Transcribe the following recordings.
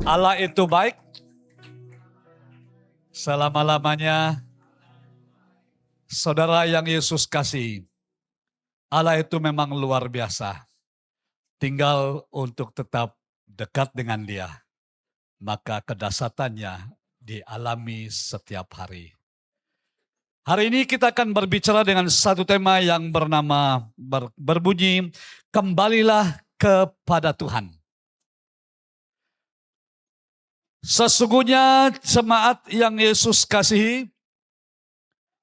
Allah itu baik selama-lamanya. Saudara yang Yesus kasih, Allah itu memang luar biasa. Tinggal untuk tetap dekat dengan Dia, maka kedasatannya dialami setiap hari. Hari ini kita akan berbicara dengan satu tema yang bernama berbunyi, kembalilah kepada Tuhan. Sesungguhnya jemaat yang Yesus kasihi,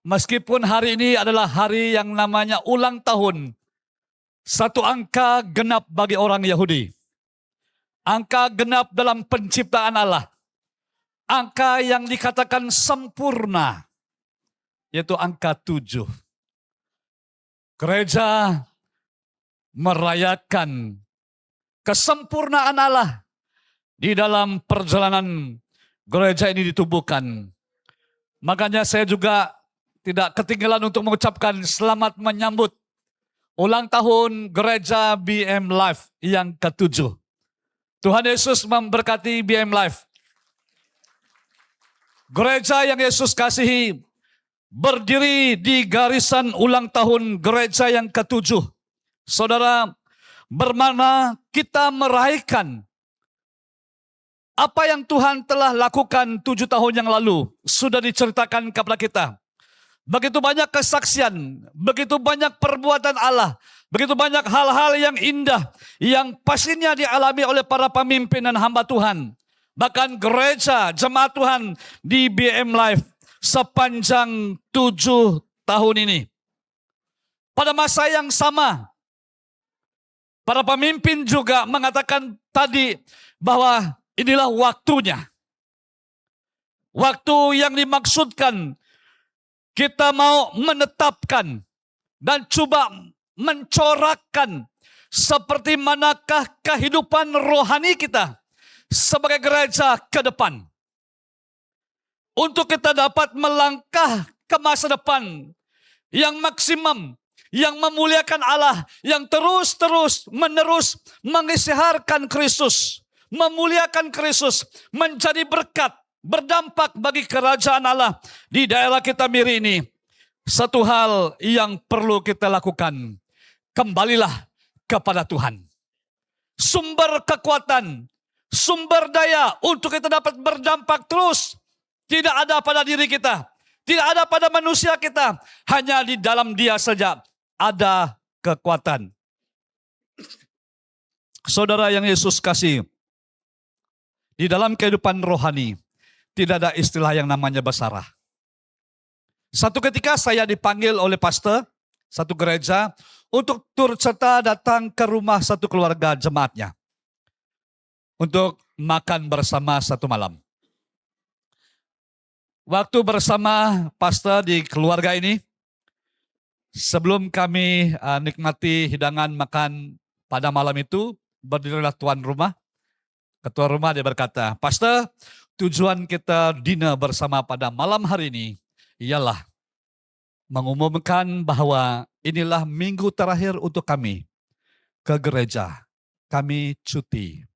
meskipun hari ini adalah hari yang namanya ulang tahun, satu angka genap bagi orang Yahudi. Angka genap dalam penciptaan Allah. Angka yang dikatakan sempurna, yaitu angka 7. Gereja merayakan kesempurnaan Allah di dalam perjalanan gereja ini ditubuhkan. Makanya saya juga tidak ketinggalan untuk mengucapkan selamat menyambut ulang tahun gereja BM Life yang ke-7. Tuhan Yesus memberkati BM Life. Gereja yang Yesus kasihi berdiri di garisan ulang tahun gereja yang ke-7. Saudara, bermakna kita meraihkan apa yang Tuhan telah lakukan 7 tahun yang lalu. Sudah diceritakan kepada kita. Begitu banyak kesaksian, begitu banyak perbuatan Allah, begitu banyak hal-hal yang indah yang pastinya dialami oleh para pemimpin dan hamba Tuhan. Bahkan gereja, jemaat Tuhan di BM Life sepanjang 7 tahun ini. Pada masa yang sama, para pemimpin juga mengatakan tadi bahwa inilah waktunya. Waktu yang dimaksudkan kita mau menetapkan dan coba mencorakkan seperti manakah kehidupan rohani kita sebagai gereja ke depan. Untuk kita dapat melangkah ke masa depan yang maksimum, yang memuliakan Allah, yang terus menerus mengisytiharkan Kristus, memuliakan Kristus, menjadi berkat, berdampak bagi kerajaan Allah di daerah kita Miri ini. Satu hal yang perlu kita lakukan, kembalilah kepada Tuhan. Sumber kekuatan, sumber daya untuk kita dapat berdampak terus tidak ada pada diri kita, tidak ada pada manusia kita, hanya di dalam Dia saja ada kekuatan. Saudara yang Yesus kasih, di dalam kehidupan rohani tidak ada istilah yang namanya basarah. Satu ketika saya dipanggil oleh pastor satu gereja untuk turut serta datang ke rumah satu keluarga jemaatnya untuk makan bersama satu malam. Waktu bersama pastor di keluarga ini, sebelum kami nikmati hidangan makan pada malam itu, berdirilah tuan rumah. Ketua rumah dia berkata, "Pastor, tujuan kita dinner bersama pada malam hari ini ialah mengumumkan bahwa inilah minggu terakhir untuk kami ke gereja. Kami cuti."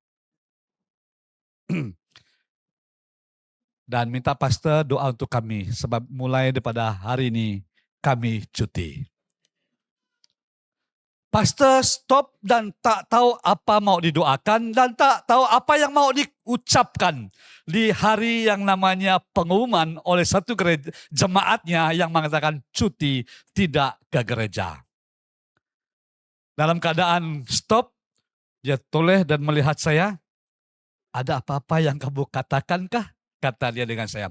Dan minta pastor doa untuk kami, sebab mulai daripada hari ini kami cuti. Pastor stop dan tak tahu apa mau didoakan dan tak tahu apa yang mau diucapkan di hari yang namanya pengumuman oleh satu gereja, jemaatnya yang mengatakan cuti tidak ke gereja. Dalam keadaan stop, dia toleh dan melihat saya, "Ada apa-apa yang kamu katakankah?" Kata dia dengan saya.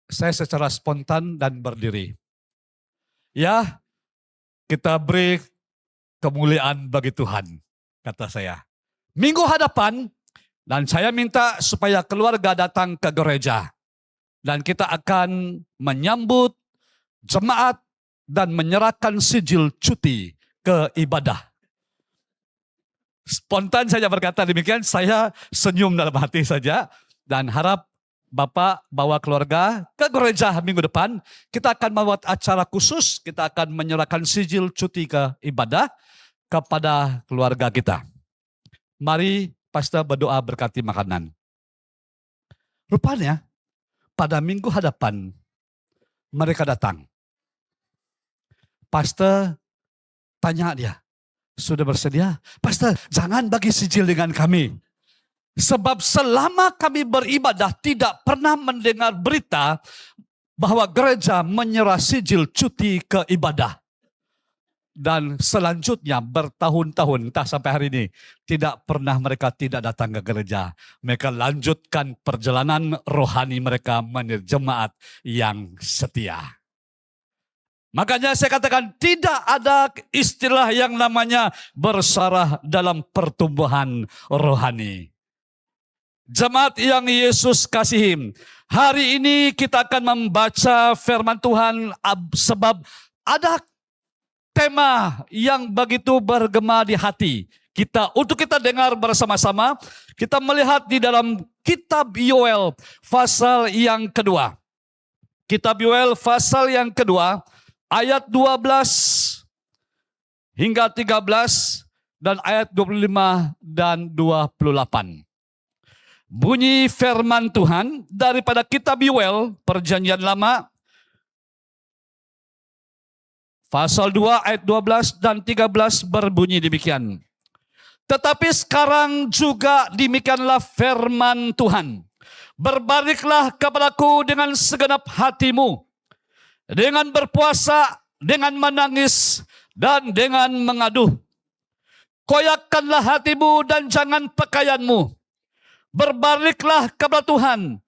Saya secara spontan dan berdiri. "Ya, kita beri kemuliaan bagi Tuhan," kata saya. "Minggu hadapan, dan saya minta supaya keluarga datang ke gereja. Dan kita akan menyambut jemaat dan menyerahkan sijil cuti ke ibadah." Spontan saja berkata demikian, saya senyum dalam hati saja dan harap Bapak bawa keluarga ke gereja minggu depan. Kita akan membuat acara khusus, kita akan menyerahkan sijil cuti ke ibadah kepada keluarga kita. Mari pastor berdoa berkati makanan. Rupanya pada minggu hadapan mereka datang. Pastor tanya dia, sudah bersedia? Pastor, jangan bagi sijil dengan kami. Sebab selama kami beribadah tidak pernah mendengar berita bahwa gereja menyerah sijil cuti ke ibadah. Dan selanjutnya bertahun-tahun, entah sampai hari ini, tidak pernah mereka tidak datang ke gereja. Mereka lanjutkan perjalanan rohani mereka menjadi jemaat yang setia. Makanya saya katakan tidak ada istilah yang namanya bersarah dalam pertumbuhan rohani. Jemaat yang Yesus kasihi, hari ini kita akan membaca firman Tuhan sebab ada tema yang begitu bergema di hati kita. Untuk kita dengar bersama-sama, kita melihat di dalam kitab Yoel pasal yang kedua. Kitab Yoel pasal yang kedua, ayat 12 hingga 13 dan ayat 25 dan 28. Bunyi firman Tuhan daripada kitab Yoel, Perjanjian Lama, pasal 2 ayat 12 dan 13 berbunyi demikian. Tetapi sekarang juga demikianlah firman Tuhan. Berbaliklah kepadaku dengan segenap hatimu, dengan berpuasa, dengan menangis, dan dengan mengaduh. Koyakkanlah hatimu dan jangan pakaianmu. Berbaliklah kepada Tuhan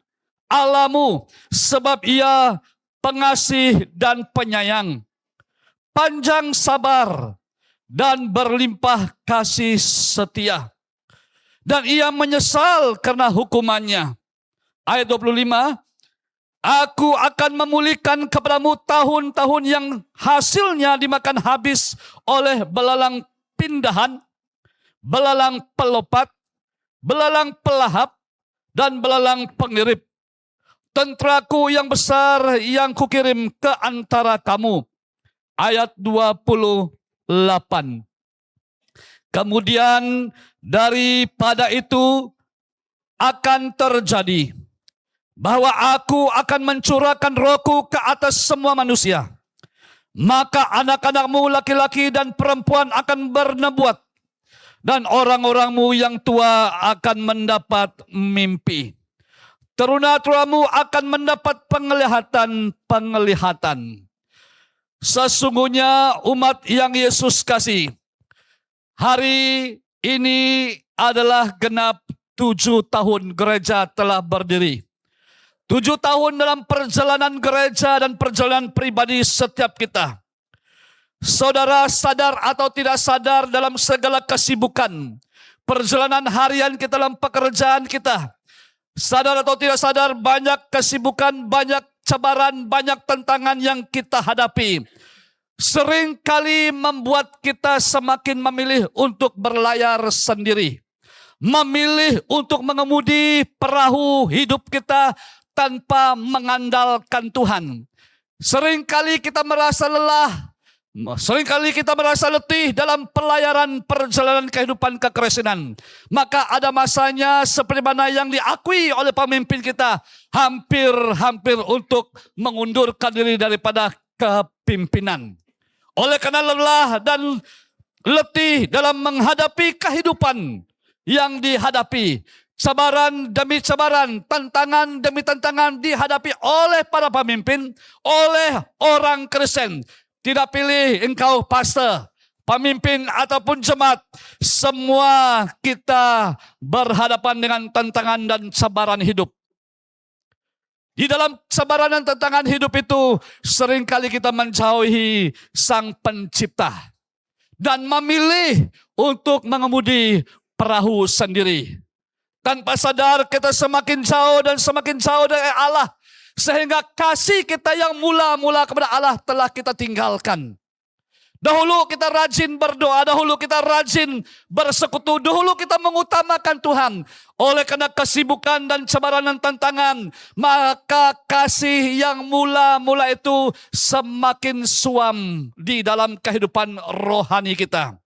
Allahmu, sebab Ia pengasih dan penyayang, panjang sabar, dan berlimpah kasih setia. Dan Ia menyesal karena hukumannya. Ayat 25, Aku akan memulihkan kepadamu tahun-tahun yang hasilnya dimakan habis oleh belalang pindahan, belalang pelopat, belalang pelahap, dan belalang pengirip. Tenteraku yang besar yang kukirim ke antara kamu. Ayat 28. Kemudian daripada itu akan terjadi bahwa aku akan mencurahkan rohku ke atas semua manusia. Maka anak-anakmu laki-laki dan perempuan akan bernubuat, dan orang-orangmu yang tua akan mendapat mimpi. Teruna-terunamu akan mendapat penglihatan. Sesungguhnya umat yang Yesus kasih, hari ini adalah genap 7 tahun gereja telah berdiri. 7 tahun dalam perjalanan gereja dan perjalanan pribadi setiap kita. Saudara sadar atau tidak sadar dalam segala kesibukan, perjalanan harian kita dalam pekerjaan kita, sadar atau tidak sadar banyak kesibukan, banyak cabaran, banyak tantangan yang kita hadapi. Seringkali membuat kita semakin memilih untuk berlayar sendiri. Memilih untuk mengemudi perahu hidup kita tanpa mengandalkan Tuhan. Seringkali kita merasa lelah, seringkali kita merasa letih dalam pelayaran perjalanan kehidupan kekristenan. Maka ada masanya seperti mana yang diakui oleh pemimpin kita, hampir untuk mengundurkan diri daripada kepimpinan. Oleh karena lelah dan letih dalam menghadapi kehidupan yang dihadapi, cabaran demi cabaran, tantangan demi tantangan dihadapi oleh para pemimpin, oleh orang Kristen. Tidak pilih engkau pastor, pemimpin ataupun jemaat, semua kita berhadapan dengan tantangan dan cabaran hidup. Di dalam cabaran dan tantangan hidup itu, seringkali kita menjauhi Sang Pencipta dan memilih untuk mengemudi perahu sendiri. Tanpa sadar kita semakin jauh dari Allah. Sehingga kasih kita yang mula-mula kepada Allah telah kita tinggalkan. Dahulu kita rajin berdoa, dahulu kita rajin bersekutu, dahulu kita mengutamakan Tuhan. Oleh karena kesibukan dan cabaran dan tantangan, maka kasih yang mula-mula itu semakin suam di dalam kehidupan rohani kita.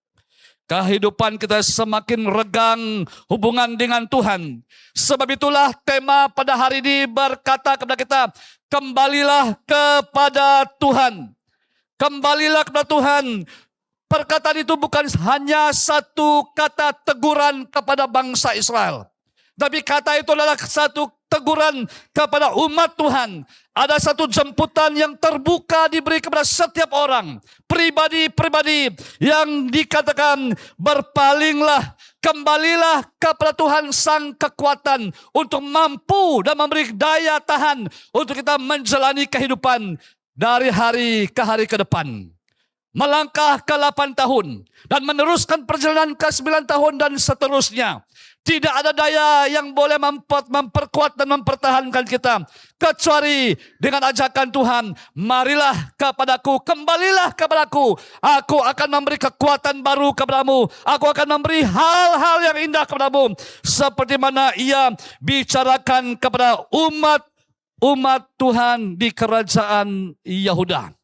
kehidupan kita semakin regang hubungan dengan Tuhan. Sebab itulah tema pada hari ini berkata kepada kita, kembalilah kepada Tuhan. Kembalilah kepada Tuhan. Perkataan itu bukan hanya satu kata teguran kepada bangsa Israel. Tapi kata itu adalah satu teguran kepada umat Tuhan. Ada satu jemputan yang terbuka diberi kepada setiap orang. Pribadi-pribadi yang dikatakan berpalinglah, kembalilah kepada Tuhan sang kekuatan untuk mampu dan memberi daya tahan untuk kita menjalani kehidupan dari hari ke hari ke depan. Melangkah ke 8 tahun dan meneruskan perjalanan ke 9 tahun dan seterusnya. Tidak ada daya yang boleh memperkuat dan mempertahankan kita kecuali dengan ajakan Tuhan, marilah kepadaku, kembalilah kepadaku. Aku akan memberi kekuatan baru kepadamu. Aku akan memberi hal-hal yang indah kepadamu. Seperti mana ia bicarakan kepada umat Tuhan di kerajaan Yehuda.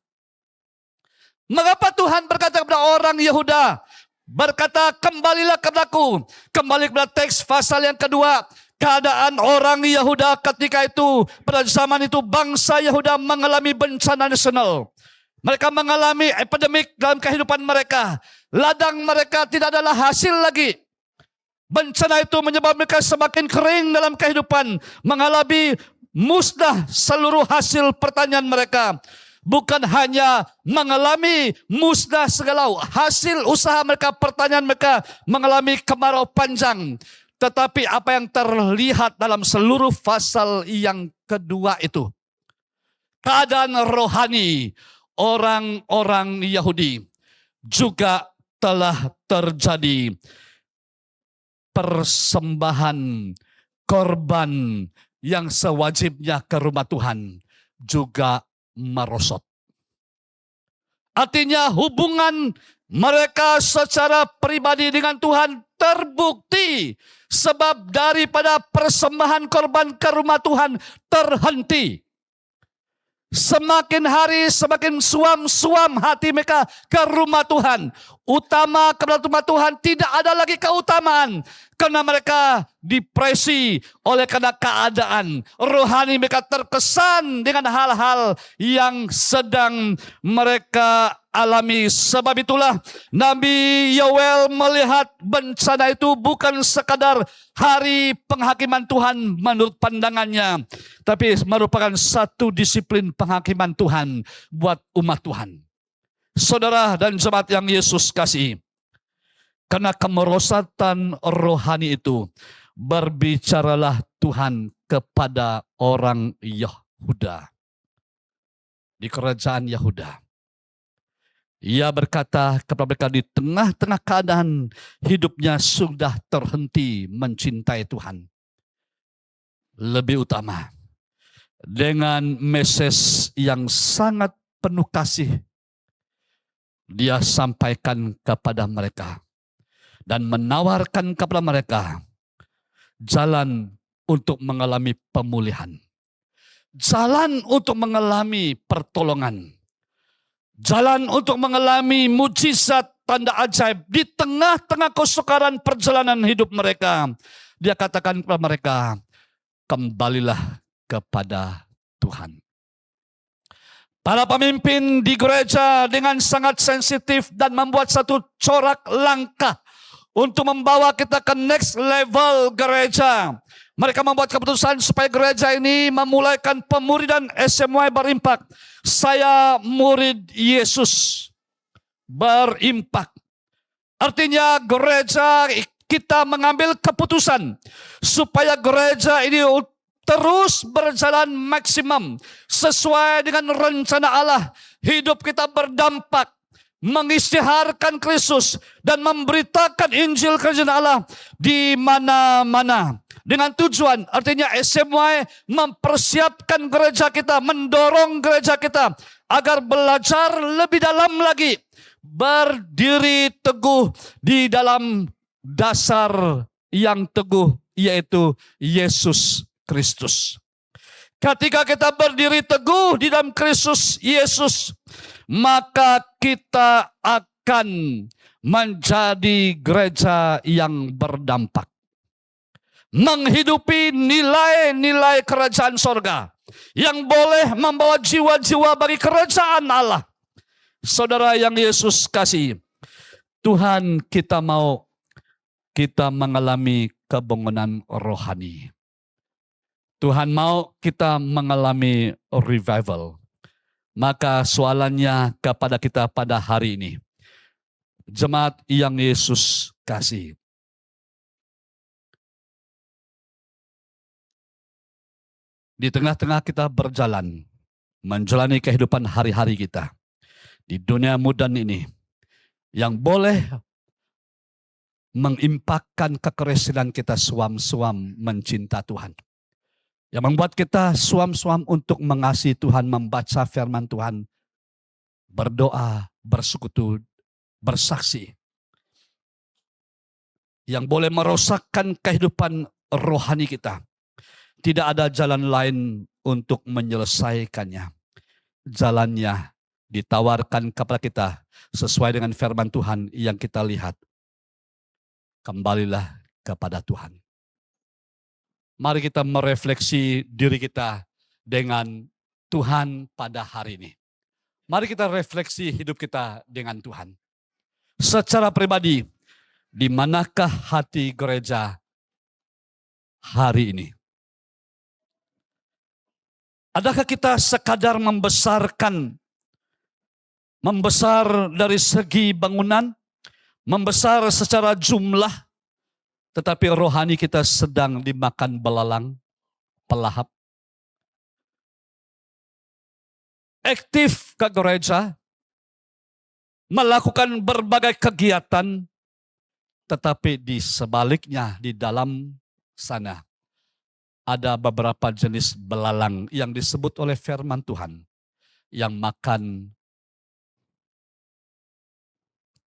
Mengapa Tuhan berkata kepada orang Yehuda, berkata kembalilah kepadaku. Kembali kepada teks pasal yang kedua. Keadaan orang Yehuda ketika itu, pada zaman itu bangsa Yehuda mengalami bencana nasional. Mereka mengalami epidemik dalam kehidupan mereka. Ladang mereka tidak adalah hasil lagi. Bencana itu menyebabkan mereka semakin kering dalam kehidupan. Mengalami musnah seluruh hasil pertanian mereka. Bukan hanya mengalami musnah segala hasil usaha mereka, pertanian mereka mengalami kemarau panjang. Tetapi apa yang terlihat dalam seluruh pasal yang kedua itu, keadaan rohani orang-orang Yahudi juga telah terjadi persembahan korban yang sewajibnya ke rumah Tuhan juga merosot. Artinya hubungan mereka secara pribadi dengan Tuhan terbukti sebab daripada persembahan korban ke rumah Tuhan terhenti. Semakin hari semakin suam-suam hati mereka ke rumah Tuhan. Utama kepada rumah Tuhan tidak ada lagi keutamaan. Karena mereka depresi oleh karena keadaan. Rohani mereka terkesan dengan hal-hal yang sedang mereka alami. Sebab itulah Nabi Yoel melihat bencana itu bukan sekadar hari penghakiman Tuhan menurut pandangannya. Tapi merupakan satu disiplin penghakiman Tuhan buat umat Tuhan. Saudara dan jemaat yang Yesus kasih. Karena kemerosotan rohani itu, berbicaralah Tuhan kepada orang Yehuda. Di kerajaan Yehuda. Ia berkata kepada mereka di tengah-tengah keadaan hidupnya sudah terhenti mencintai Tuhan. Lebih utama, dengan message yang sangat penuh kasih, dia sampaikan kepada mereka. Dan menawarkan kepada mereka jalan untuk mengalami pemulihan. Jalan untuk mengalami pertolongan. Jalan untuk mengalami mujizat tanda ajaib di tengah-tengah kesukaran perjalanan hidup mereka. Dia katakan kepada mereka, kembalilah kepada Tuhan. Para pemimpin di gereja dengan sangat sensitif dan membuat satu corak langkah untuk membawa kita ke next level gereja. Mereka membuat keputusan supaya gereja ini memulaikan pemuridan SMY berimpak. Saya murid Yesus berimpak. Artinya gereja kita mengambil keputusan supaya gereja ini terus berjalan maksimum sesuai dengan rencana Allah. Hidup kita berdampak, mengisytiharkan Kristus dan memberitakan Injil kerajaan Allah di mana-mana. Dengan tujuan, artinya SMY mempersiapkan gereja kita, mendorong gereja kita agar belajar lebih dalam lagi, berdiri teguh di dalam dasar yang teguh, yaitu Yesus Kristus. Ketika kita berdiri teguh di dalam Kristus Yesus, maka kita akan menjadi gereja yang berdampak, menghidupi nilai-nilai kerajaan sorga, yang boleh membawa jiwa-jiwa bagi kerajaan Allah. Saudara yang Yesus kasih, Tuhan kita mau kita mengalami kebangunan rohani. Tuhan mau kita mengalami revival. Maka soalannya kepada kita pada hari ini, jemaat yang Yesus kasih, di tengah-tengah kita berjalan, menjalani kehidupan hari-hari kita di dunia modern ini, yang boleh mengimpakkan kekerasilan kita suam-suam mencinta Tuhan, yang membuat kita suam-suam untuk mengasihi Tuhan, membaca firman Tuhan, berdoa, bersekutu, bersaksi, yang boleh merosakkan kehidupan rohani kita. Tidak ada jalan lain untuk menyelesaikannya. Jalannya ditawarkan kepada kita sesuai dengan firman Tuhan yang kita lihat. Kembalilah kepada Tuhan. Mari kita merefleksi diri kita dengan Tuhan pada hari ini. Mari kita refleksi hidup kita dengan Tuhan. Secara pribadi, di manakah hati gereja hari ini? Adakah kita sekadar membesar dari segi bangunan, membesar secara jumlah, tetapi rohani kita sedang dimakan belalang, pelahap? Aktif ke gereja, melakukan berbagai kegiatan, tetapi di sebaliknya, di dalam sana, ada beberapa jenis belalang yang disebut oleh firman Tuhan, yang makan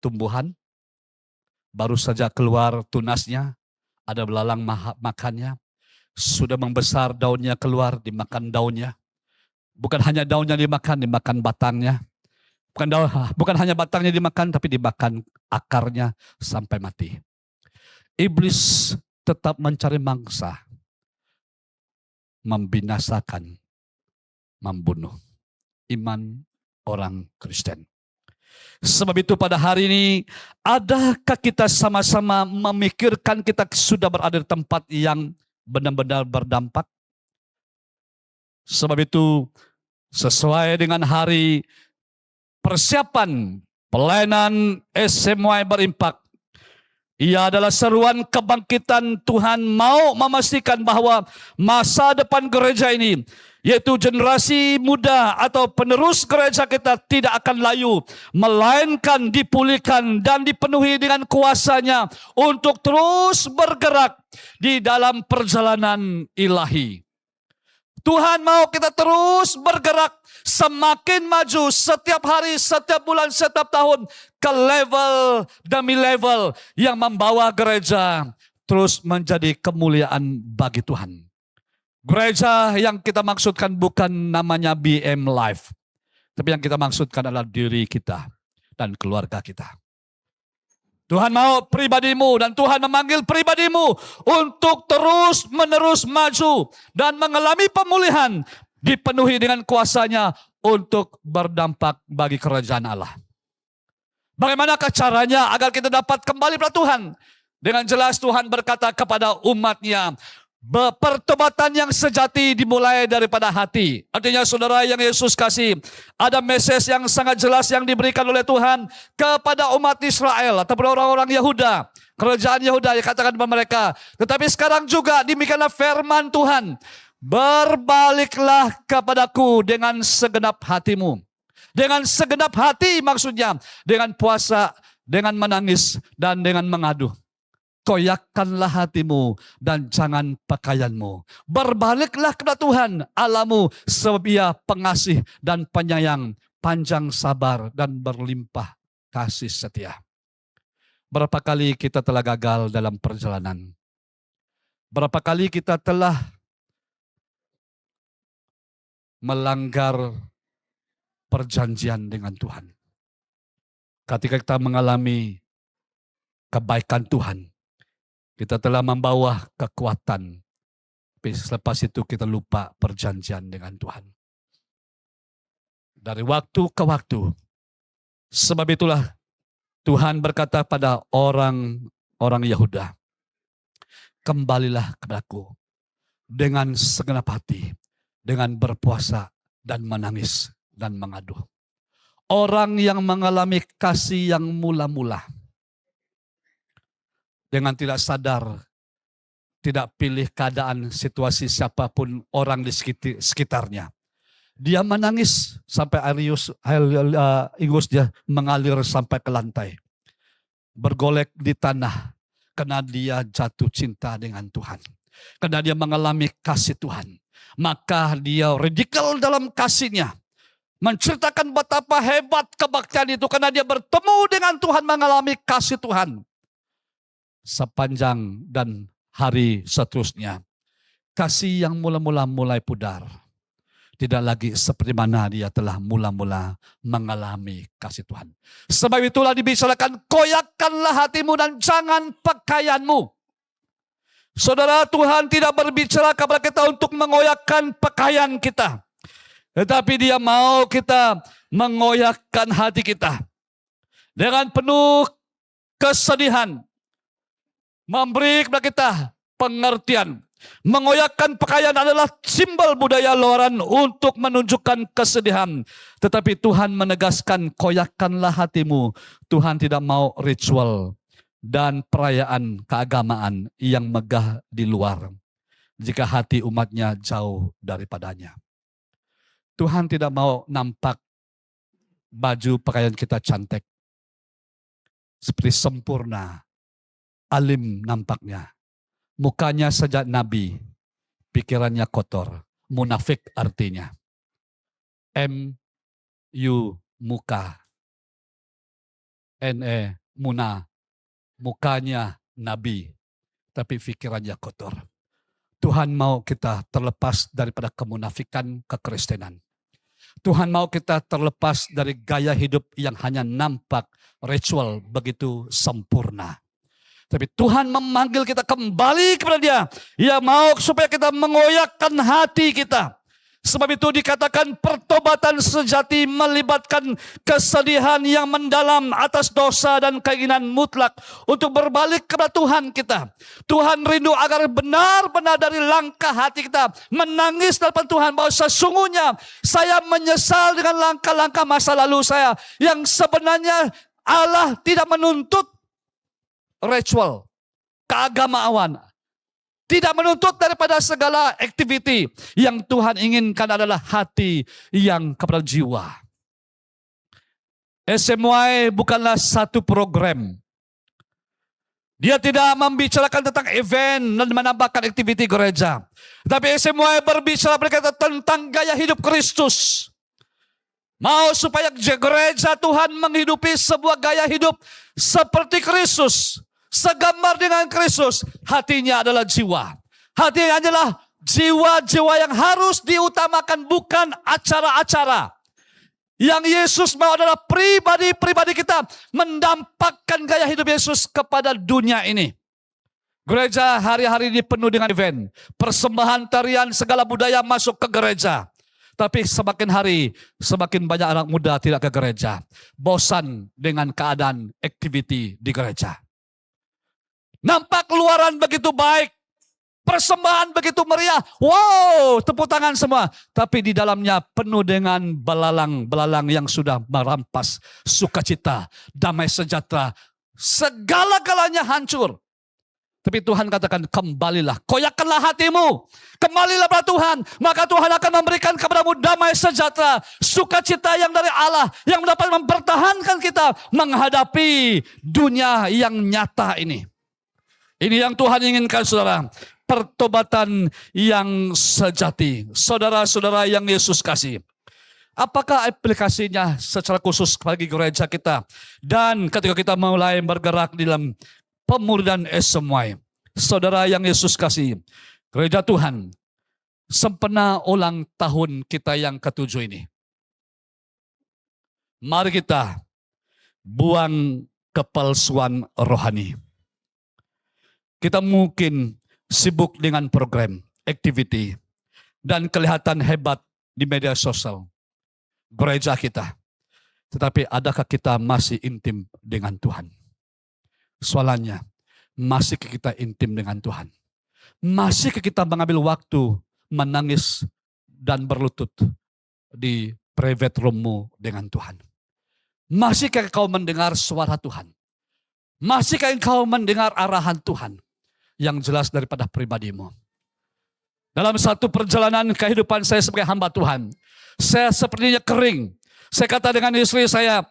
tumbuhan, baru saja keluar tunasnya, ada belalang makannya, sudah membesar daunnya keluar, dimakan daunnya. Bukan hanya daunnya dimakan batangnya. Bukan hanya batangnya dimakan, tapi dimakan akarnya sampai mati. Iblis tetap mencari mangsa, membinasakan, membunuh iman orang Kristen. Sebab itu pada hari ini, adakah kita sama-sama memikirkan kita sudah berada di tempat yang benar-benar berdampak? Sebab itu, sesuai dengan hari persiapan pelayanan SMY Berimpak, ia adalah seruan kebangkitan. Tuhan mau memastikan bahwa masa depan gereja ini, yaitu generasi muda atau penerus gereja kita, tidak akan layu, melainkan dipulihkan dan dipenuhi dengan kuasa-Nya untuk terus bergerak di dalam perjalanan ilahi. Tuhan mau kita terus bergerak, semakin maju setiap hari, setiap bulan, setiap tahun, ke level demi level yang membawa gereja terus menjadi kemuliaan bagi Tuhan. Gereja yang kita maksudkan bukan namanya BM Life, tapi yang kita maksudkan adalah diri kita dan keluarga kita. Tuhan mau pribadimu dan Tuhan memanggil pribadimu untuk terus menerus maju dan mengalami pemulihan, dipenuhi dengan kuasa-Nya untuk berdampak bagi kerajaan Allah. Bagaimanakah caranya agar kita dapat kembali pada Tuhan? Dengan jelas Tuhan berkata kepada umat-Nya, pertobatan yang sejati dimulai daripada hati. Artinya saudara yang Yesus kasih, ada message yang sangat jelas yang diberikan oleh Tuhan kepada umat Israel atau orang-orang Yahuda, kerajaan Yahuda, yang katakan kepada mereka. Tetapi sekarang juga demikianlah firman Tuhan, berbaliklah kepadaku dengan segenap hatimu. Dengan segenap hati maksudnya, dengan puasa, dengan menangis, dan dengan mengadu. Koyakkanlah hatimu dan jangan pakaianmu. Berbaliklah kepada Tuhan Allahmu, sebab Ia pengasih dan penyayang, panjang sabar dan berlimpah kasih setia. Berapa kali kita telah gagal dalam perjalanan? Berapa kali kita telah melanggar perjanjian dengan Tuhan? Ketika kita mengalami kebaikan Tuhan. Kita telah membawa kekuatan. Tapi selepas itu kita lupa perjanjian dengan Tuhan. Dari waktu ke waktu. Sebab itulah Tuhan berkata pada orang Yehuda, kembalilah kepadaku dengan segenap hati, dengan berpuasa dan menangis dan mengadu. Orang yang mengalami kasih yang mula-mula, dengan tidak sadar, tidak pilih keadaan, situasi siapapun orang di sekitarnya. Dia menangis sampai ingus dia mengalir sampai ke lantai. Bergolek di tanah karena dia jatuh cinta dengan Tuhan. Karena dia mengalami kasih Tuhan. Maka dia radikal dalam kasihnya. Menceritakan betapa hebat kebaktian itu karena dia bertemu dengan Tuhan, mengalami kasih Tuhan. Sepanjang dan hari seterusnya, kasih yang mula-mula mulai pudar. Tidak lagi seperti mana dia telah mula-mula mengalami kasih Tuhan. Sebab itulah dibicarakan, koyakkanlah hatimu dan jangan pakaianmu. Saudara, Tuhan tidak berbicara kepada kita untuk mengoyakkan pakaian kita. Tetapi dia mau kita mengoyakkan hati kita. Dengan penuh kesedihan. Memberi kepada kita pengertian. Mengoyakkan pakaian adalah simbol budaya luaran untuk menunjukkan kesedihan. Tetapi Tuhan menegaskan, koyakkanlah hatimu. Tuhan tidak mau ritual dan perayaan keagamaan yang megah di luar, jika hati umatnya jauh daripadanya. Tuhan tidak mau nampak baju pakaian kita cantik, seperti sempurna, alim nampaknya. Mukanya saja nabi, pikirannya kotor. Munafik artinya. M-U, muka. N-E, muna. Mukanya nabi, tapi pikirannya kotor. Tuhan mau kita terlepas daripada kemunafikan kekristenan. Tuhan mau kita terlepas dari gaya hidup yang hanya nampak ritual begitu sempurna. Tapi Tuhan memanggil kita kembali kepada Dia. Ia mau supaya kita mengoyakkan hati kita. Sebab itu dikatakan pertobatan sejati melibatkan kesedihan yang mendalam atas dosa dan keinginan mutlak untuk berbalik kepada Tuhan kita. Tuhan rindu agar benar-benar dari langkah hati kita menangis di hadapan Tuhan bahwa sesungguhnya saya menyesal dengan langkah-langkah masa lalu saya yang sebenarnya Allah tidak menuntut ritual, keagamaan. Tidak menuntut daripada segala aktiviti. Yang Tuhan inginkan adalah hati yang kepada jiwa. SMY bukanlah satu program. Dia tidak membicarakan tentang event dan menambahkan aktiviti gereja. Tapi SMY berbicara berkata tentang gaya hidup Kristus. Mau supaya gereja Tuhan menghidupi sebuah gaya hidup seperti Kristus. Segambar dengan Kristus, hatinya adalah jiwa. Hatinya adalah jiwa-jiwa yang harus diutamakan, bukan acara-acara. Yang Yesus mau adalah pribadi-pribadi kita mendampakkan gaya hidup Yesus kepada dunia ini. Gereja hari-hari ini penuh dengan event. Persembahan, tarian, segala budaya masuk ke gereja. Tapi semakin hari, semakin banyak anak muda tidak ke gereja. Bosan dengan keadaan aktiviti di gereja. Nampak luaran begitu baik, persembahan begitu meriah, wow, tepuk tangan semua. Tapi di dalamnya penuh dengan belalang-belalang yang sudah merampas sukacita, damai sejahtera, segala-galanya hancur. Tapi Tuhan katakan, kembalilah, koyakkanlah hatimu, kembalilah pada Tuhan, maka Tuhan akan memberikan kepadamu damai sejahtera, sukacita yang dari Allah, yang dapat mempertahankan kita menghadapi dunia yang nyata ini. Ini yang Tuhan inginkan, saudara. Pertobatan yang sejati. Saudara-saudara yang Yesus kasih. Apakah aplikasinya secara khusus bagi gereja kita? Dan ketika kita mulai bergerak dalam pemuridan SMY. Saudara yang Yesus kasih. Gereja Tuhan. Sempena ulang tahun kita yang ke-7 ini. Mari kita buang kepalsuan rohani. Kita mungkin sibuk dengan program, activity, dan kelihatan hebat di media sosial gereja kita. Tetapi adakah kita masih intim dengan Tuhan? Soalannya, masihkah kita intim dengan Tuhan? Masihkah kita mengambil waktu menangis dan berlutut di private room-mu dengan Tuhan? Masihkah kau mendengar suara Tuhan? Masihkah engkau mendengar arahan Tuhan yang jelas daripada pribadimu? Dalam satu perjalanan kehidupan saya sebagai hamba Tuhan, saya sepertinya kering. Saya kata dengan istri saya,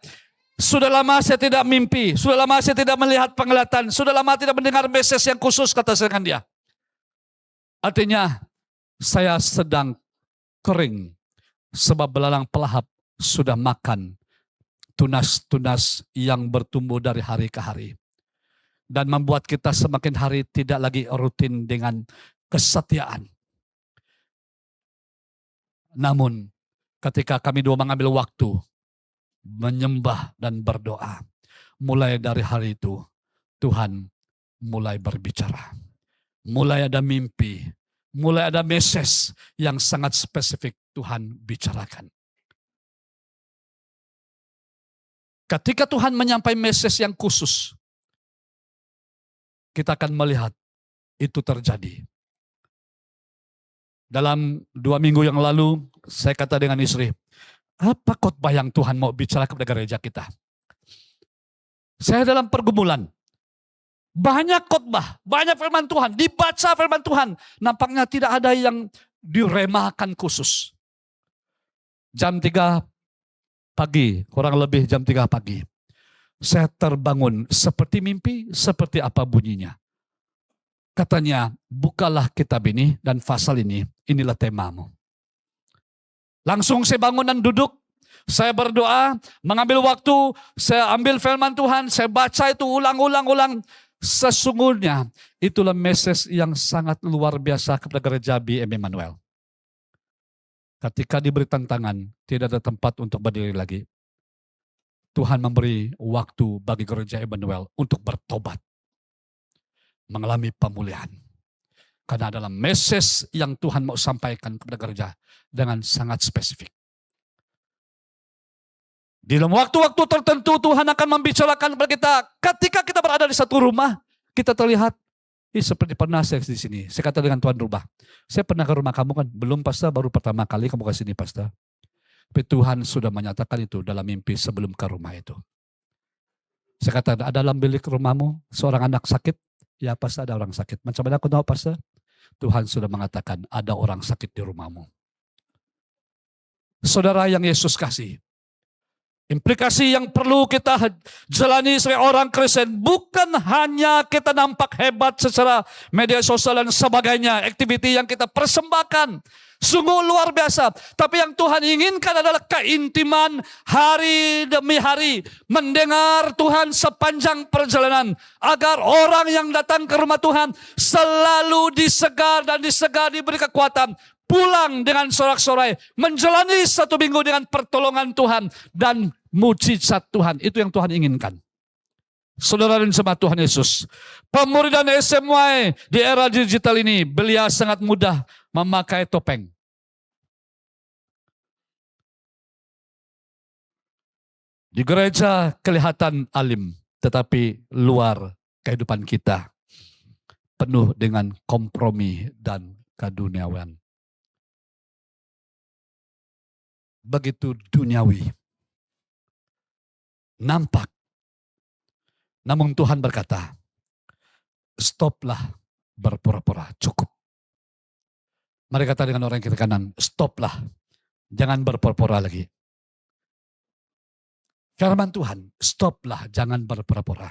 sudah lama saya tidak mimpi, sudah lama saya tidak melihat penglihatan, sudah lama tidak mendengar message yang khusus, kata saya dengan dia. Artinya, saya sedang kering, sebab belalang pelahap sudah makan tunas-tunas yang bertumbuh dari hari ke hari. Dan membuat kita semakin hari tidak lagi rutin dengan kesetiaan. Namun, ketika kami dua mengambil waktu menyembah dan berdoa, mulai dari hari itu Tuhan mulai berbicara. Mulai ada mimpi, mulai ada message yang sangat spesifik Tuhan bicarakan. Ketika Tuhan menyampaikan message yang khusus, kita akan melihat itu terjadi. Dalam 2 minggu yang lalu, saya kata dengan istri, apa khotbah yang Tuhan mau bicara kepada gereja kita? Saya dalam pergumulan. Banyak khotbah, banyak firman Tuhan, dibaca firman Tuhan. Nampaknya tidak ada yang diremakan khusus. Jam 3 pagi, kurang lebih jam 3 pagi. Saya terbangun seperti mimpi, seperti apa bunyinya. Katanya, bukalah kitab ini dan pasal ini, inilah temamu. Langsung saya bangun dan duduk, saya berdoa, mengambil waktu, saya ambil firman Tuhan, saya baca itu ulang. Sesungguhnya itulah message yang sangat luar biasa kepada gereja BM Emmanuel. Ketika diberi tantangan, tidak ada tempat untuk berdiri lagi. Tuhan memberi waktu bagi gereja Emmanuel untuk bertobat. Mengalami pemulihan. Karena adalah message yang Tuhan mau sampaikan kepada gereja dengan sangat spesifik. Di dalam waktu-waktu tertentu Tuhan akan membicarakan kepada kita. Ketika kita berada di satu rumah, kita terlihat seperti pernah saya di sini. Saya kata dengan Tuhan rumah, saya pernah ke rumah kamu kan? Belum pastor, baru pertama kali kamu ke sini pastor. Tapi Tuhan sudah menyatakan itu dalam mimpi sebelum ke rumah itu. Saya kata, ada dalam bilik rumahmu seorang anak sakit? Ya pastor, ada orang sakit. Macam mana aku tahu pastor? Tuhan sudah mengatakan ada orang sakit di rumahmu. Saudara yang Yesus kasih. Implikasi yang perlu kita jalani sebagai orang Kristen bukan hanya kita nampak hebat secara media sosial dan sebagainya, aktiviti yang kita persembahkan. Sungguh luar biasa. Tapi yang Tuhan inginkan adalah keintiman hari demi hari. Mendengar Tuhan sepanjang perjalanan. Agar orang yang datang ke rumah Tuhan selalu disegar dan diberi kekuatan. Pulang dengan sorak-sorai. Menjalani 1 minggu dengan pertolongan Tuhan. Dan mujizat Tuhan. Itu yang Tuhan inginkan. Saudara dan jemaat Tuhan Yesus. Pemuridan SMY di era digital ini. Beliau sangat mudah memakai topeng. Di gereja kelihatan alim, tetapi luar kehidupan kita penuh dengan kompromi dan keduniawian. Begitu duniawi. Nampak. Namun Tuhan berkata, stoplah berpura-pura, cukup. Mari kata dengan orang kiri kanan, stoplah, jangan berpura-pura lagi. Firman Tuhan, stoplah, jangan berpura-pura.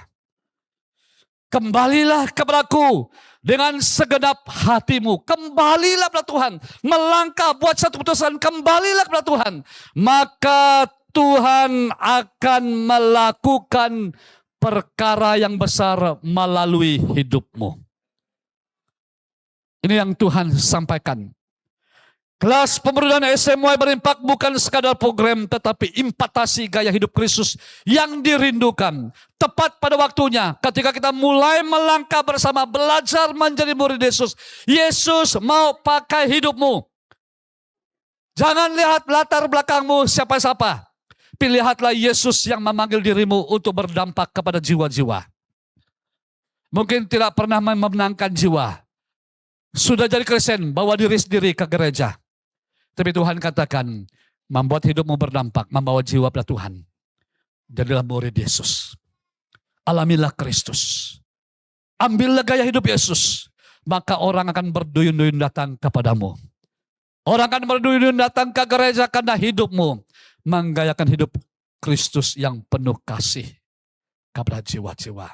Kembalilah kepadaku dengan segenap hatimu. Kembalilah kepada Tuhan. Melangkah buat satu putusan, kembalilah kepada Tuhan. Maka Tuhan akan melakukan perkara yang besar melalui hidupmu. Ini yang Tuhan sampaikan. Kelas pemuda SMY berimpak bukan sekadar program, tetapi impatasi gaya hidup Kristus yang dirindukan. Tepat pada waktunya ketika kita mulai melangkah bersama belajar menjadi murid Yesus. Yesus mau pakai hidupmu. Jangan lihat latar belakangmu siapa-siapa. Lihatlah Yesus yang memanggil dirimu untuk berdampak kepada jiwa-jiwa. Mungkin tidak pernah memenangkan jiwa. Sudah jadi Kristen, bawa diri sendiri ke gereja. Tapi Tuhan katakan, membuat hidupmu berdampak, membawa jiwa pada Tuhan. Jadilah murid Yesus. Alamilah Kristus. Ambillah gaya hidup Yesus. Maka orang akan berduyun-duyun datang kepadamu. Orang akan berduyun-duyun datang ke gereja karena hidupmu menggayakan hidup Kristus yang penuh kasih kepada jiwa-jiwa.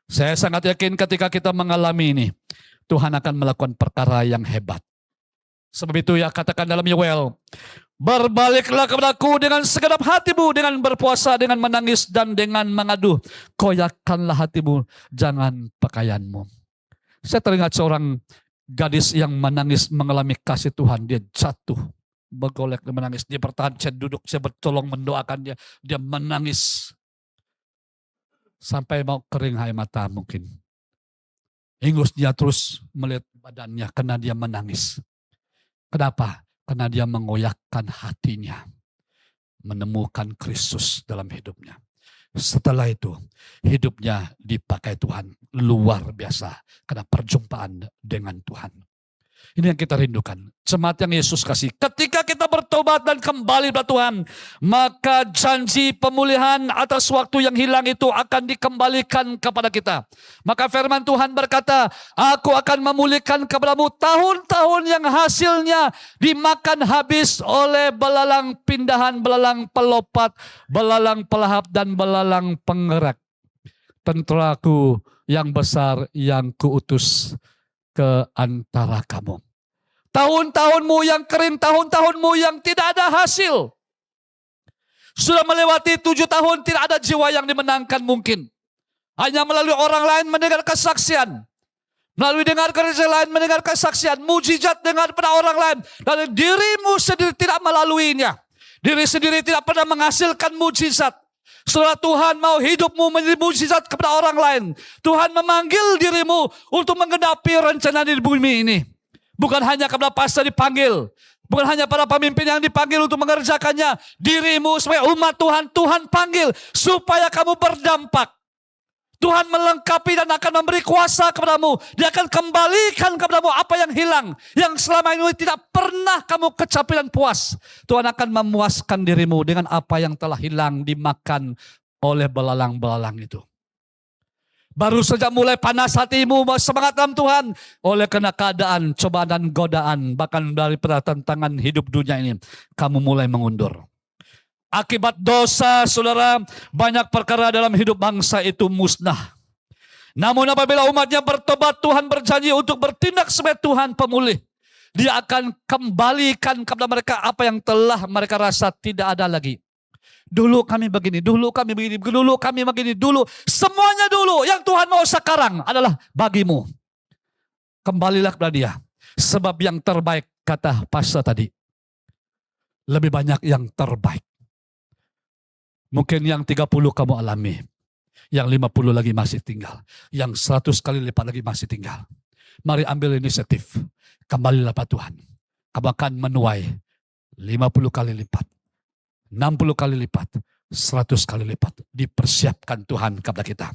Saya sangat yakin ketika kita mengalami ini, Tuhan akan melakukan perkara yang hebat. Sebab itu ya katakan dalam Yoel, berbaliklah kepadaku dengan segenap hatimu, dengan berpuasa, dengan menangis, dan dengan mengadu. Koyakkanlah hatimu, jangan pakaianmu. Saya teringat seorang gadis yang menangis mengalami kasih Tuhan. Dia jatuh, bergolek dan menangis. Dia bertahan, saya duduk, saya bertolong mendoakan dia. Dia menangis. Sampai mau kering air mata mungkin. Ingus dia terus melihat badannya karena dia menangis. Kenapa? Karena dia mengoyakkan hatinya. Menemukan Kristus dalam hidupnya. Setelah itu, hidupnya dipakai Tuhan. Luar biasa. Karena perjumpaan dengan Tuhan. Ini yang kita rindukan. Jemaat yang Yesus kasih. Ketika kita bertobat dan kembali kepada Tuhan, maka janji pemulihan atas waktu yang hilang itu akan dikembalikan kepada kita. Maka firman Tuhan berkata, aku akan memulihkan kepadamu tahun-tahun yang hasilnya dimakan habis oleh belalang pindahan, belalang pelopat, belalang pelahap, dan belalang penggerak. Tentaraku yang besar yang kuutus ke antara kamu. Tahun-tahunmu yang kering, tahun-tahunmu yang tidak ada hasil. Sudah melewati 7 tahun, tidak ada jiwa yang dimenangkan mungkin. Hanya melalui orang lain mendengar kesaksian. Melalui dengar gereja lain mendengar kesaksian. Mujizat dengar pada orang lain. Dan dirimu sendiri tidak melaluinya. Diri sendiri tidak pernah menghasilkan mujizat. Setelah Tuhan mau hidupmu menjadi mujizat kepada orang lain. Tuhan memanggil dirimu untuk menggenapi rencana di bumi ini. Bukan hanya kepada pastor dipanggil. Bukan hanya para pemimpin yang dipanggil untuk mengerjakannya. Dirimu sebagai umat Tuhan, Tuhan panggil supaya kamu berdampak. Tuhan melengkapi dan akan memberi kuasa kepadamu. Dia akan kembalikan kepadamu apa yang hilang. Yang selama ini tidak pernah kamu kecapi dan puas. Tuhan akan memuaskan dirimu dengan apa yang telah hilang dimakan oleh belalang-belalang itu. Baru saja mulai panas hatimu, semangat dalam Tuhan. Oleh karena keadaan, cobaan dan godaan, bahkan daripada tantangan hidup dunia ini, kamu mulai mengundur. Akibat dosa, saudara, banyak perkara dalam hidup bangsa itu musnah. Namun apabila umatnya bertobat, Tuhan berjanji untuk bertindak sebagai Tuhan pemulih. Dia akan kembalikan kepada mereka apa yang telah mereka rasa tidak ada lagi. Dulu kami begini, dulu kami begini, dulu kami begini, dulu. Semuanya dulu. Yang Tuhan mau sekarang adalah bagimu. Kembalilah kepada Dia. Sebab yang terbaik, kata pastor tadi. Lebih banyak yang terbaik. Mungkin yang 30 kamu alami. Yang 50 lagi masih tinggal. Yang 100 kali lipat lagi masih tinggal. Mari ambil inisiatif. Kembalilah pada Tuhan. Kamu akan menuai 50 kali lipat. 60 kali lipat, 100 kali lipat. Dipersiapkan Tuhan kepada kita.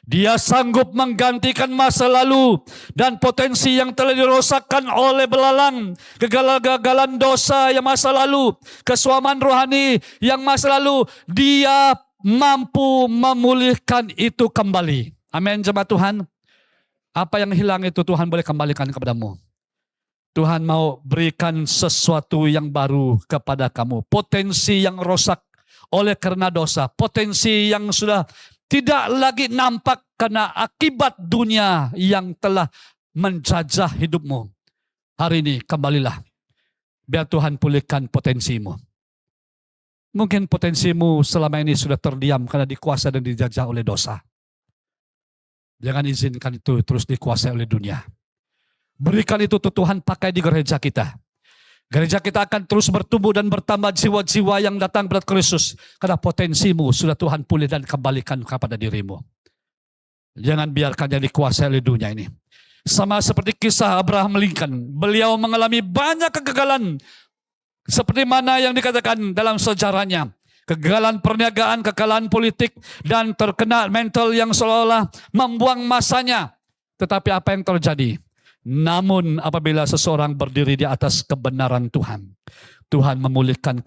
Dia sanggup menggantikan masa lalu dan potensi yang telah dirosakkan oleh belalang. Kegagalan dosa yang masa lalu, kesuaman rohani yang masa lalu. Dia mampu memulihkan itu kembali. Amin, jemaat Tuhan. Apa yang hilang itu Tuhan boleh kembalikan kepadamu. Tuhan mau berikan sesuatu yang baru kepada kamu. Potensi yang rosak oleh karena dosa. Potensi yang sudah tidak lagi nampak karena akibat dunia yang telah menjajah hidupmu. Hari ini kembalilah. Biar Tuhan pulihkan potensimu. Mungkin potensimu selama ini sudah terdiam karena dikuasai dan dijajah oleh dosa. Jangan izinkan itu terus dikuasai oleh dunia. Berikan itu Tuhan pakai di gereja kita. Gereja kita akan terus bertumbuh dan bertambah jiwa-jiwa yang datang kepada Kristus. Karena potensimu sudah Tuhan pulih dan kembalikan kepada dirimu. Jangan biarkan yang dikuasai oleh dunia ini. Sama seperti kisah Abraham Lincoln. Beliau mengalami banyak kegagalan. Seperti mana yang dikatakan dalam sejarahnya. Kegagalan perniagaan, kegagalan politik, dan terkena mental yang seolah-olah membuang masanya. Tetapi apa yang terjadi? Namun apabila seseorang berdiri di atas kebenaran Tuhan, Tuhan memulihkan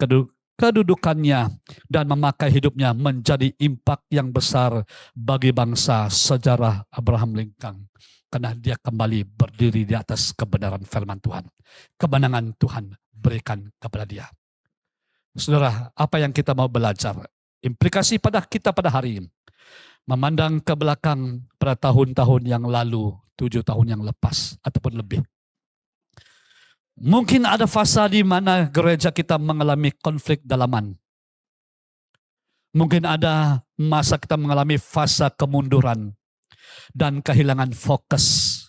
kedudukannya dan memakai hidupnya menjadi impak yang besar bagi bangsa sejarah Abraham Lincoln. Karena dia kembali berdiri di atas kebenaran firman Tuhan. Kemenangan Tuhan berikan kepada dia. Saudara, apa yang kita mau belajar? Implikasi pada kita pada hari ini. Memandang ke belakang pada tahun-tahun yang lalu, 7 tahun yang lepas ataupun lebih. Mungkin ada fasa di mana gereja kita mengalami konflik dalaman. Mungkin ada masa kita mengalami fasa kemunduran dan kehilangan fokus.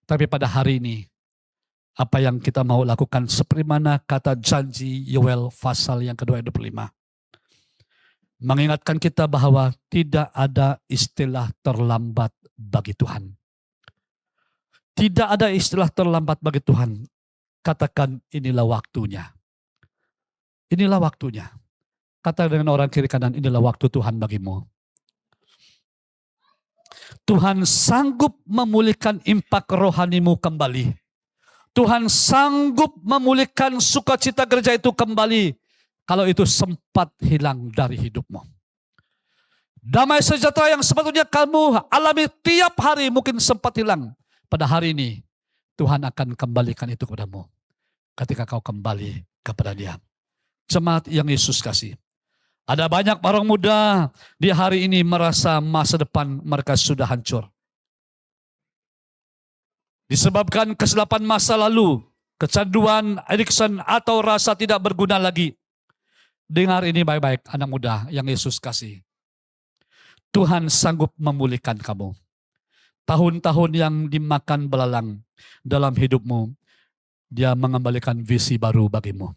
Tapi pada hari ini, apa yang kita mau lakukan seperti mana kata janji Yoel pasal yang kedua ayat 25. Mengingatkan kita bahwa tidak ada istilah terlambat bagi Tuhan. Tidak ada istilah terlambat bagi Tuhan. Katakan inilah waktunya. Inilah waktunya. Kata dengan orang kiri kanan, inilah waktu Tuhan bagimu. Tuhan sanggup memulihkan impak rohanimu kembali. Tuhan sanggup memulihkan sukacita gereja itu kembali. Kalau itu sempat hilang dari hidupmu. Damai sejahtera yang sepatutnya kamu alami tiap hari mungkin sempat hilang. Pada hari ini Tuhan akan kembalikan itu kepadamu. Ketika kau kembali kepada Dia. Jemaat yang Yesus kasih. Ada banyak orang muda di hari ini merasa masa depan mereka sudah hancur. Disebabkan kesilapan masa lalu, kecanduan, addiction, atau rasa tidak berguna lagi. Dengar ini baik-baik anak muda yang Yesus kasih. Tuhan sanggup memulihkan kamu. Tahun-tahun yang dimakan belalang dalam hidupmu, Dia mengembalikan visi baru bagimu.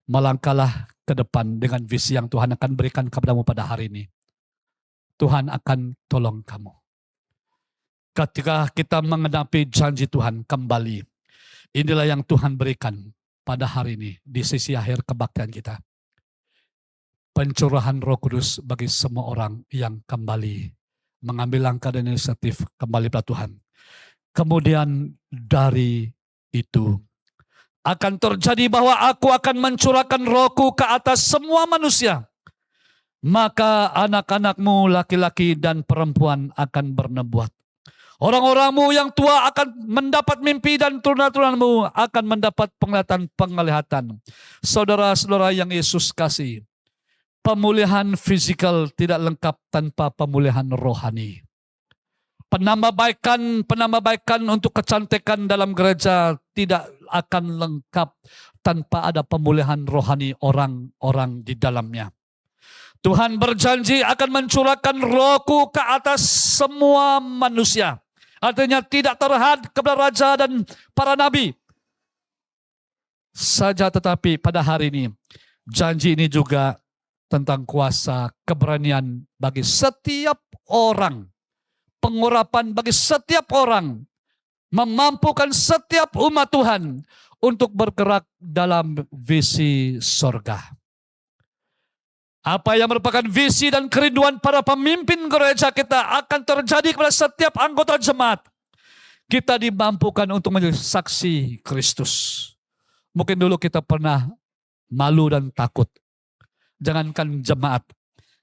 Melangkahlah ke depan dengan visi yang Tuhan akan berikan kepadamu pada hari ini. Tuhan akan tolong kamu. Ketika kita menghadapi janji Tuhan kembali, inilah yang Tuhan berikan pada hari ini di sisi akhir kebaktian kita. Pencurahan Roh Kudus bagi semua orang yang kembali mengambil langkah dan inisiatif kembali pada Tuhan. Kemudian dari itu akan terjadi bahwa aku akan mencurahkan rohku ke atas semua manusia. Maka anak-anakmu laki-laki dan perempuan akan bernubuat. Orang-orangmu yang tua akan mendapat mimpi dan turunan-turunanmu akan mendapat penglihatan. Saudara-saudara yang Yesus kasih. Pemulihan fisikal tidak lengkap tanpa pemulihan rohani. Penambah-baikan untuk kecantikan dalam gereja tidak akan lengkap tanpa ada pemulihan rohani orang-orang di dalamnya. Tuhan berjanji akan mencurahkan rohku ke atas semua manusia. Artinya tidak terhad kepada raja dan para nabi saja, tetapi pada hari ini janji ini juga tentang kuasa keberanian bagi setiap orang. Pengurapan bagi setiap orang. Memampukan setiap umat Tuhan untuk bergerak dalam visi sorga. Apa yang merupakan visi dan kerinduan para pemimpin gereja kita akan terjadi kepada setiap anggota jemaat. Kita dimampukan untuk menjadi saksi Kristus. Mungkin dulu kita pernah malu dan takut. Jangankan jemaat.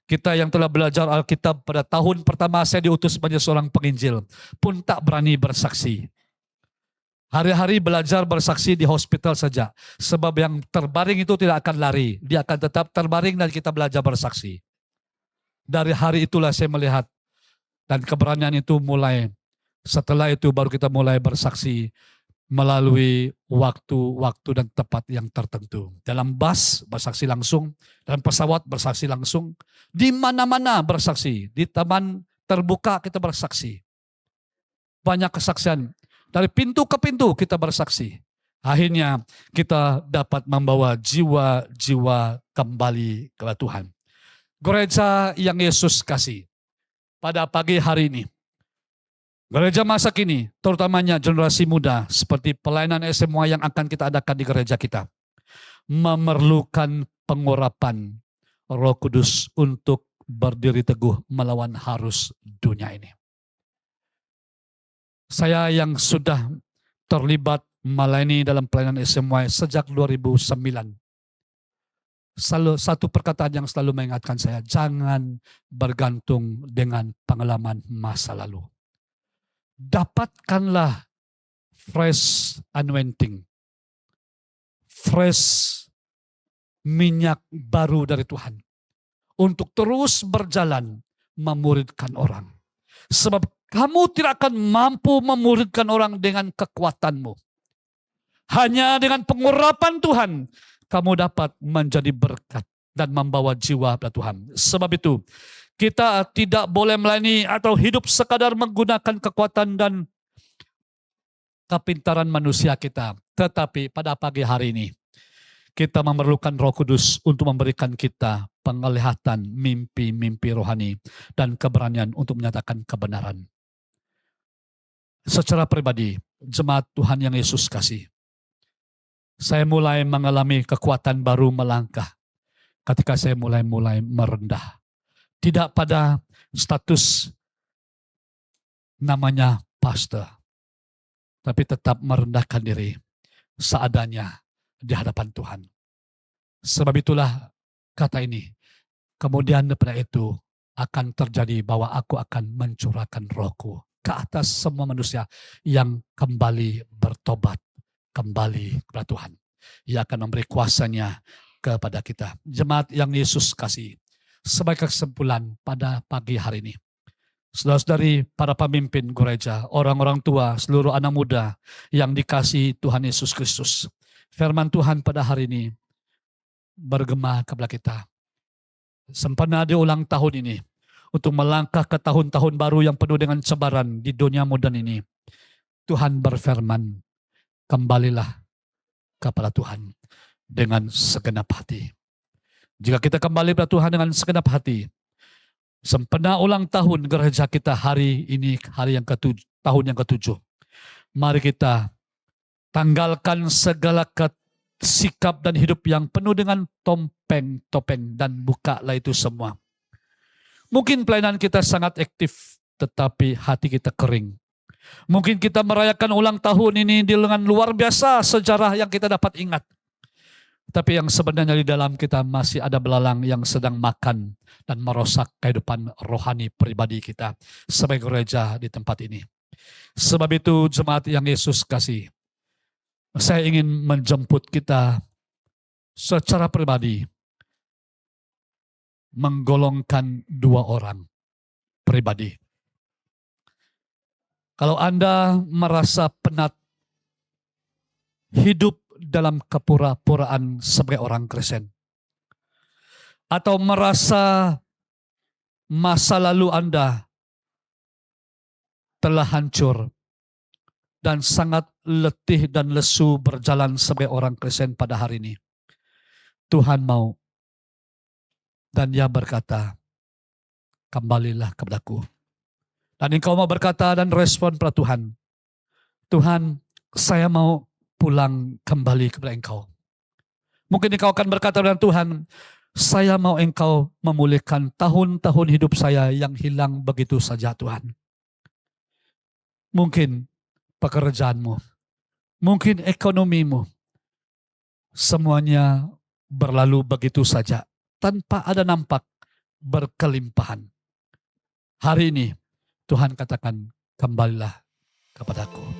Kita yang telah belajar Alkitab pada tahun pertama saya diutus menjadi seorang penginjil. Pun tak berani bersaksi. Hari-hari belajar bersaksi di hospital saja. Sebab yang terbaring itu tidak akan lari. Dia akan tetap terbaring dan kita belajar bersaksi. Dari hari itulah saya melihat. Dan keberanian itu mulai. Setelah itu baru kita mulai bersaksi. Melalui waktu-waktu dan tempat yang tertentu. Dalam bus bersaksi langsung, dalam pesawat bersaksi langsung, di mana-mana bersaksi, di taman terbuka kita bersaksi. Banyak kesaksian, dari pintu ke pintu kita bersaksi. Akhirnya kita dapat membawa jiwa-jiwa kembali kepada Tuhan. Gereja yang Yesus kasih, pada pagi hari ini, gereja masa kini, terutamanya generasi muda, seperti pelayanan SMA yang akan kita adakan di gereja kita, memerlukan pengurapan Roh Kudus untuk berdiri teguh melawan arus dunia ini. Saya yang sudah terlibat melayani dalam pelayanan SMA sejak 2009. Satu perkataan yang selalu mengingatkan saya, jangan bergantung dengan pengalaman masa lalu. Dapatkanlah fresh anointing, fresh minyak baru dari Tuhan untuk terus berjalan memuridkan orang. Sebab kamu tidak akan mampu memuridkan orang dengan kekuatanmu. Hanya dengan pengurapan Tuhan, kamu dapat menjadi berkat dan membawa jiwa pada Tuhan. Sebab itu, kita tidak boleh melayani atau hidup sekadar menggunakan kekuatan dan kepintaran manusia kita. Tetapi pada pagi hari ini, kita memerlukan Roh Kudus untuk memberikan kita penglihatan mimpi-mimpi rohani dan keberanian untuk menyatakan kebenaran. Secara pribadi, jemaat Tuhan yang Yesus kasih, saya mulai mengalami kekuatan baru melangkah ketika saya mulai merendah. Tidak pada status namanya pastor, tapi tetap merendahkan diri seadanya di hadapan Tuhan. Sebab itulah kata ini, kemudian daripada itu akan terjadi bahwa aku akan mencurahkan rohku ke atas semua manusia yang kembali bertobat, kembali kepada Tuhan. Ia akan memberi kuasanya kepada kita. Jemaat yang Yesus kasih, sebagai kesimpulan pada pagi hari ini, saudara-saudari, para pemimpin gereja, orang-orang tua, seluruh anak muda yang dikasihi Tuhan Yesus Kristus, firman Tuhan pada hari ini bergema kepada kita. Sempena di ulang tahun ini, untuk melangkah ke tahun-tahun baru yang penuh dengan cabaran di dunia modern ini, Tuhan berfirman, kembalilah kepada Tuhan dengan segenap hati. Jika kita kembali kepada Tuhan dengan segenap hati, sempena ulang tahun gereja kita hari ini, hari yang tahun yang ke-7. Mari kita tanggalkan segala sikap dan hidup yang penuh dengan topeng dan bukalah itu semua. Mungkin pelayanan kita sangat aktif, tetapi hati kita kering. Mungkin kita merayakan ulang tahun ini dengan luar biasa sejarah yang kita dapat ingat. Tapi yang sebenarnya di dalam kita masih ada belalang yang sedang makan dan merosak kehidupan rohani pribadi kita sebagai gereja di tempat ini. Sebab itu jemaat yang Yesus kasih, saya ingin menjemput kita secara pribadi menggolongkan 2 orang pribadi. Kalau Anda merasa penat hidup dalam kepura-puraan sebagai orang Kristen, atau merasa masa lalu Anda telah hancur dan sangat letih dan lesu berjalan sebagai orang Kristen pada hari ini, Tuhan mau dan Dia berkata, kembalilah kepadaku. Dan engkau mau berkata dan respon pada Tuhan, Tuhan, saya mau pulang kembali kepada Engkau. Mungkin engkau akan berkata dengan Tuhan, saya mau Engkau memulihkan tahun-tahun hidup saya yang hilang begitu saja Tuhan. Mungkin pekerjaanmu, mungkin ekonomimu, semuanya berlalu begitu saja tanpa ada nampak berkelimpahan. Hari ini Tuhan katakan, kembalilah kepadaku.